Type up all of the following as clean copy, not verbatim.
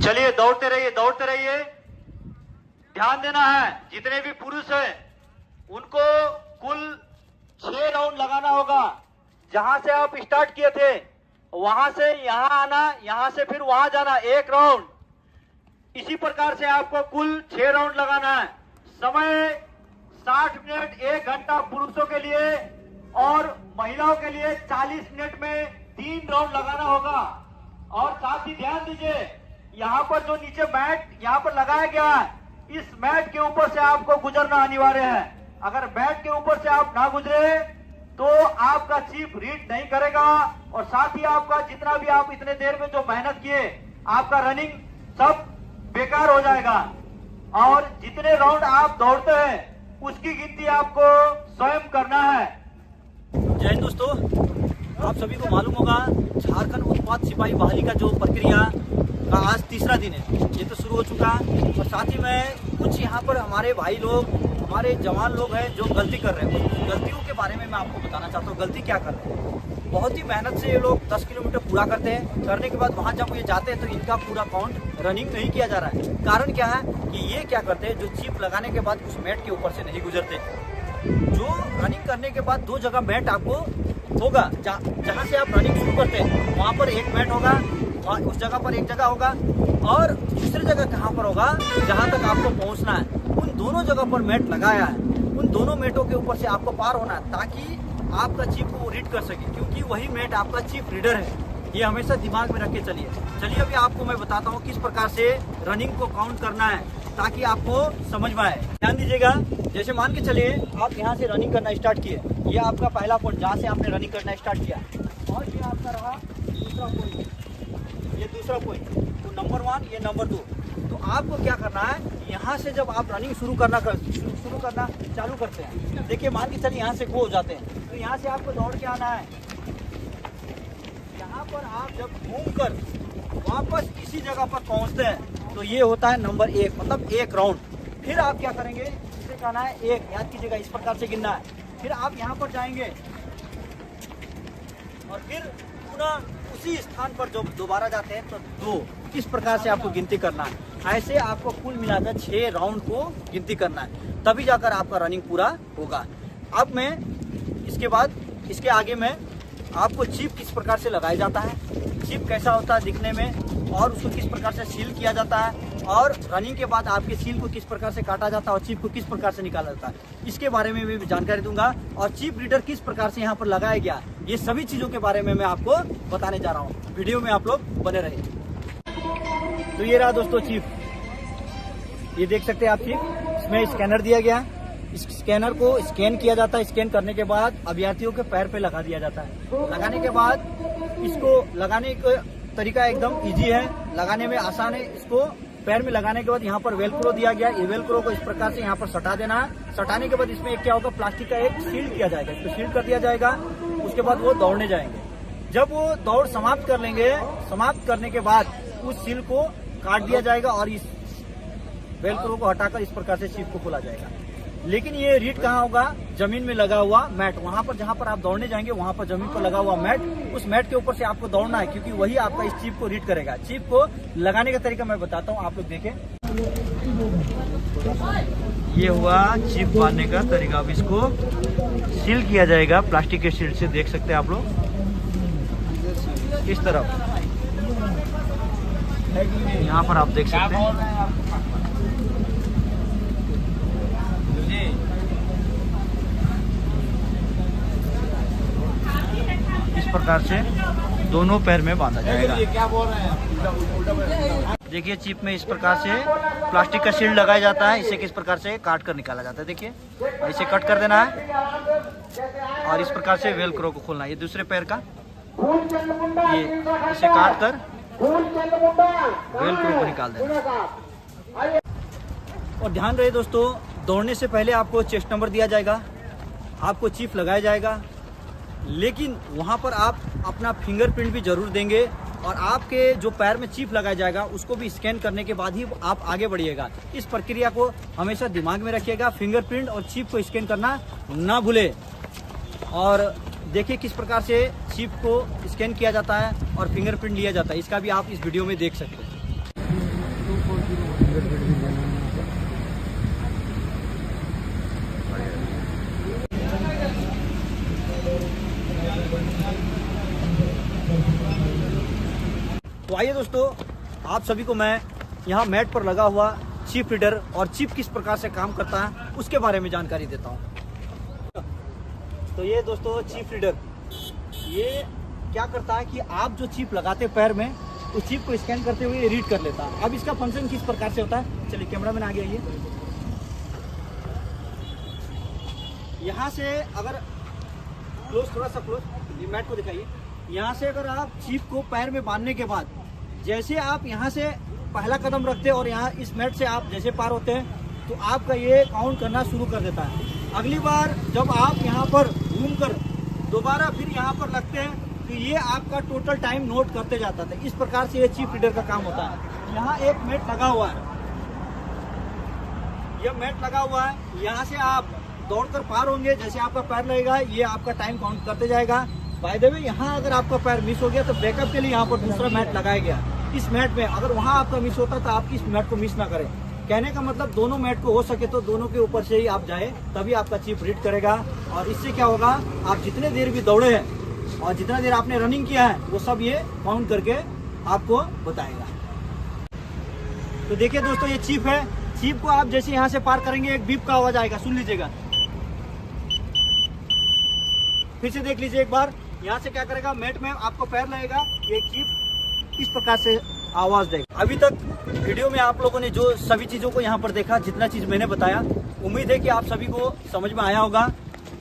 चलिए दौड़ते रहिए, दौड़ते रहिए। ध्यान देना है, जितने भी पुरुष हैं उनको कुल 6 राउंड लगाना होगा। जहां से आप स्टार्ट किए थे वहां से यहां आना, यहां से फिर वहां जाना, 1 राउंड। इसी प्रकार से आपको कुल 6 राउंड लगाना है। समय 60 मिनट, 1 घंटा पुरुषों के लिए और महिलाओं के लिए 40 मिनट में 3 राउंड लगाना होगा। और साथ ही ध्यान दीजिए, यहाँ पर जो नीचे मैट यहाँ पर लगाया गया है, इस मैट के ऊपर से आपको गुजरना अनिवार्य है। अगर मैट के ऊपर से आप ना गुजरे तो आपका चीफ रीड नहीं करेगा और साथ ही आपका जितना भी आप इतने देर में जो मेहनत किए, आपका रनिंग सब बेकार हो जाएगा। और जितने राउंड आप दौड़ते हैं उसकी गिनती आपको स्वयं करना है। जय हिंद दोस्तों, आप सभी को मालूम होगा झारखंड उत्पाद सिपाही बहाली का जो प्रक्रिया का आज तीसरा दिन है, ये तो शुरू हो चुका है। और साथ ही में कुछ यहाँ पर हमारे भाई लोग, हमारे जवान लोग हैं जो गलती कर रहे हैं। गलतियों के बारे में मैं आपको बताना चाहता हूँ। गलती क्या कर रहे हैं, बहुत ही मेहनत से ये लोग 10 किलोमीटर पूरा करते हैं। करने के बाद वहाँ जब ये जाते हैं तो इनका पूरा काउंट रनिंग नहीं किया जा रहा है। कारण क्या है कि ये क्या करते हैं, जो चिप लगाने के बाद उस मैट के ऊपर से नहीं गुजरते। जो रनिंग करने के बाद 2 जगह मैट आपको होगा, जहाँ से आप रनिंग शुरू करते हैं वहाँ पर एक मैट होगा, उस जगह पर एक जगह होगा, और दूसरी जगह कहाँ पर होगा जहाँ तक आपको पहुँचना है। उन दोनों जगह पर मैट लगाया है, उन दोनों मैटों के ऊपर से आपको पार होना है ताकि आपका चीफ को रीड कर सके, क्योंकि वही मैट आपका चीफ रीडर है। ये हमेशा दिमाग में रख के चलिए अभी आपको मैं बताता हूँ किस प्रकार से रनिंग को काउंट करना है ताकि आपको समझ में आए। ध्यान दीजिएगा, जैसे मान के चलिए आप यहाँ से रनिंग करना स्टार्ट किए, ये आपका पहला पॉइंट जहाँ से आपने रनिंग करना स्टार्ट किया, और ये आपका रहा दूसरा पॉइंट, ये दूसरा पॉइंट। तो नंबर 1, ये नंबर 2। तो आपको क्या करना है, यहाँ से जब आप रनिंग शुरू करना चालू करते हैं, देखिए मान के चलिए यहाँ से गो हो जाते हैं, तो यहाँ से आपको दौड़ के आना है। यहाँ पर आप जब घूमकर वापस इसी जगह पर पहुँचते हैं तो ये होता है नंबर 1, मतलब 1 राउंड। फिर आप क्या करेंगे, इसे कहना है 1, याद कीजिएगा, इस प्रकार से गिनना है। फिर आप यहाँ पर जाएंगे और फिर पुनः उसी स्थान पर जब दोबारा जाते हैं तो 2, इस प्रकार से आपको गिनती करना है। ऐसे आपको कुल मिलाकर 6 राउंड को गिनती करना है, तभी जाकर आपका रनिंग पूरा होगा। अब मैं इसके बाद इसके आगे में आपको चिप किस प्रकार से लगाया जाता है, चिप कैसा होता है दिखने में, और उसको किस प्रकार से सील किया जाता है, और रनिंग के बाद आपके सील को किस प्रकार से काटा जाता है और चिप को किस प्रकार से निकाला जाता है, इसके बारे में भी जानकारी दूंगा। और चिप रीडर किस प्रकार से यहाँ पर लगाया गया, ये सभी चीज़ों के बारे में मैं आपको बताने जा रहा हूँ। वीडियो में आप लोग बने रहिए। तो ये रहा दोस्तों चिप, ये देख सकते हैं आप चिप, इसमें स्कैनर दिया गया। इस स्कैनर को स्कैन किया जाता है, स्कैन करने के बाद अभ्यर्थियों के पैर पे लगा दिया जाता है। लगाने के बाद इसको लगाने का तरीका एकदम इजी है, लगाने में आसान है। इसको पैर में लगाने के बाद यहाँ पर वेलक्रो दिया गया, ये वेलक्रो को इस प्रकार से यहाँ पर सटा देना है। सटाने के बाद इसमें एक क्या होगा, प्लास्टिक का एक शील्ड किया जाएगा, इसको शील्ड कर दिया जाएगा। उसके बाद वो दौड़ने जाएंगे। जब वो दौड़ समाप्त कर लेंगे, समाप्त करने के बाद उस शील्ड को काट दिया जाएगा और इस वेलक्रो को हटाकर इस प्रकार से शील्ड को खोला जाएगा। लेकिन ये रीड कहाँ होगा, जमीन में लगा हुआ मैट, वहां पर जहां पर आप दौड़ने जाएंगे वहां पर जमीन पर लगा हुआ मैट, उस मैट के ऊपर से आपको दौड़ना है, क्योंकि वही आपका इस चिप को रीड करेगा। चिप को लगाने का तरीका मैं बताता हूँ, आप लोग देखें। ये हुआ चिप बांधने का तरीका। अब इसको सील किया जाएगा प्लास्टिक के शील्ड से, देख सकते हैं आप लोग इस तरफ, यहाँ पर आप देख सकते हैं। इस प्रकार से दोनों पैर में बांधा जाएगा। क्या बोल रहे हैं, देखिए चिप में इस प्रकार से प्लास्टिक का शील्ड लगाया जाता है, इसे किस प्रकार से काट कर निकाला जाता है। देखिए इसे कट कर देना है और इस प्रकार से वेलक्रो को खोलना है। ये दूसरे पैर का, ये इसे काट कर वेलक्रो को निकाल देना। और ध्यान रहे दोस्तों, दौड़ने से पहले आपको चेस्ट नंबर दिया जाएगा, आपको चिप लगाया जाएगा, लेकिन वहां पर आप अपना फिंगरप्रिंट भी जरूर देंगे। और आपके जो पैर में चिप लगाया जाएगा उसको भी स्कैन करने के बाद ही आप आगे बढ़िएगा। इस प्रक्रिया को हमेशा दिमाग में रखिएगा, फिंगरप्रिंट और चिप को स्कैन करना ना भूले। और देखिए किस प्रकार से चिप को स्कैन किया जाता है और फिंगरप्रिंट लिया जाता है, इसका भी आप इस वीडियो में देख सकते हैं। तो आइए दोस्तों, आप सभी को मैं यहाँ मैट पर लगा हुआ चिप रीडर और चिप किस प्रकार से काम करता है उसके बारे में जानकारी देता हूँ। तो ये दोस्तों चिप रीडर, ये क्या करता है कि आप जो चिप लगाते हैं पैर में, उस चिप को स्कैन करते हुए रीड कर लेता है। अब इसका फंक्शन किस प्रकार से होता है, चलिए कैमरा मैन आगे आइए। यहाँ से अगर क्लोज, थोड़ा सा क्लोज, ये मैट को दिखाइए। यहाँ से अगर आप चिप को पैर में बांधने के बाद जैसे आप यहाँ से पहला कदम रखते हैं और यहाँ इस मैट से आप जैसे पार होते हैं तो आपका ये काउंट करना शुरू कर देता है। अगली बार जब आप यहाँ पर घूम कर दोबारा फिर यहाँ पर लगते हैं तो ये आपका टोटल टाइम नोट करते जाता है। इस प्रकार से ये चिप रीडर का काम होता है। यहाँ एक मैट लगा हुआ है, यह मैट लगा हुआ है, यहाँ से आप दौड़कर पार होंगे, जैसे आपका पैर लगेगा ये आपका टाइम काउंट करते जाएगा। बाय द वे, यहाँ अगर आपका पैर मिस हो गया तो बैकअप के लिए यहाँ पर दूसरा मैट लगाया गया। इस मैट में अगर वहाँ आपका मिस होता तो आप इस मैट को मिस ना करें। कहने का मतलब दोनों मैट को हो सके तो दोनों के ऊपर से ही आप जाए, तभी आपका चिप रीड करेगा। और इससे क्या होगा, आप जितने देर भी दौड़े हैं और जितना देर आपने रनिंग किया है वो सब ये काउंट करके आपको बताएगा। तो देखिए दोस्तों, ये चिप है। चिप को आप जैसे यहाँ से पार करेंगे एक बीप का आवाज आएगा, सुन लीजिएगा। फिर से देख लीजिए एक बार, यहाँ से क्या करेगा, मैट में आपको पैर लगेगा, ये चिप इस प्रकार से आवाज देगा। अभी तक वीडियो में आप लोगों ने जो सभी चीजों को यहाँ पर देखा, जितना चीज मैंने बताया, उम्मीद है कि आप सभी को समझ में आया होगा।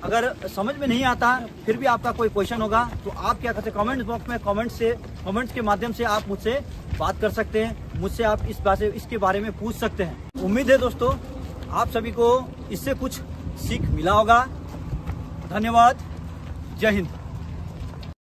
अगर समझ में नहीं आता फिर भी आपका कोई क्वेश्चन होगा तो आप क्या करते हैं, कमेंट बॉक्स में कमेंट्स के माध्यम से आप मुझसे बात कर सकते हैं। मुझसे आप इसके बारे में पूछ सकते हैं। उम्मीद है दोस्तों आप सभी को इससे कुछ सीख मिला होगा। धन्यवाद, जय हिंद।